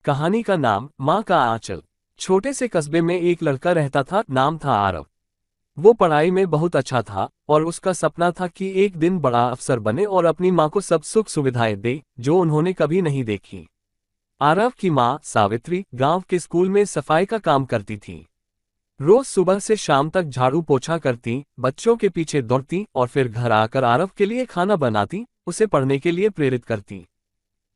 कहानी का नाम माँ का आंचल। छोटे से कस्बे में एक लड़का रहता था, नाम था आरव। वो पढ़ाई में बहुत अच्छा था और उसका सपना था कि एक दिन बड़ा अफसर बने और अपनी माँ को सब सुख सुविधाएं दे जो उन्होंने कभी नहीं देखी। आरव की माँ सावित्री गांव के स्कूल में सफाई का काम करती थी। रोज सुबह से शाम तक झाड़ू पोछा करती, बच्चों के पीछे दौड़ती और फिर घर आकर आरव के लिए खाना बनाती, उसे पढ़ने के लिए प्रेरित करती।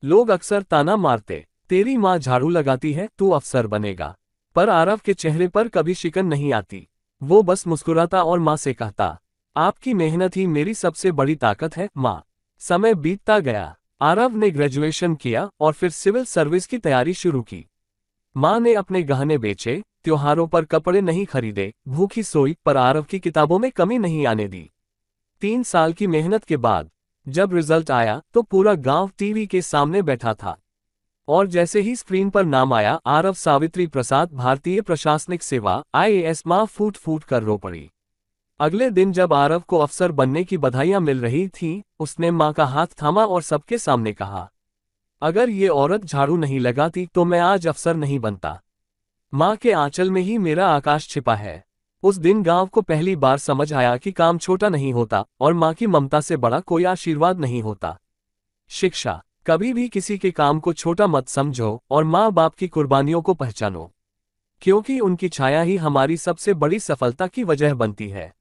लोग अक्सर ताना मारते, तेरी माँ झाड़ू लगाती है, तू अफसर बनेगा। पर आरव के चेहरे पर कभी शिकन नहीं आती। वो बस मुस्कुराता और माँ से कहता, आपकी मेहनत ही मेरी सबसे बड़ी ताकत है माँ। समय बीतता गया। आरव ने ग्रेजुएशन किया और फिर सिविल सर्विस की तैयारी शुरू की। माँ ने अपने गहने बेचे, त्योहारों पर कपड़े नहीं खरीदे, भूखी सोई, पर आरव की किताबों में कमी नहीं आने दी। 3 साल की मेहनत के बाद जब रिजल्ट आया तो पूरा गांव टीवी के सामने बैठा था। और जैसे ही स्क्रीन पर नाम आया, आरव सावित्री प्रसाद, भारतीय प्रशासनिक सेवा IAS, मां फूट फूट कर रो पड़ी। अगले दिन जब आरव को अफसर बनने की बधाइयां मिल रही थीं, उसने मां का हाथ थामा और सबके सामने कहा, अगर ये औरत झाड़ू नहीं लगाती तो मैं आज अफसर नहीं बनता। मां के आंचल में ही मेरा आकाश छिपा है। उस दिन गांव को पहली बार समझ आया कि काम छोटा नहीं होता और मां की ममता से बड़ा कोई आशीर्वाद नहीं होता। शिक्षा। कभी भी किसी के काम को छोटा मत समझो और माँ बाप की कुर्बानियों को पहचानो, क्योंकि उनकी छाया ही हमारी सबसे बड़ी सफलता की वजह बनती है।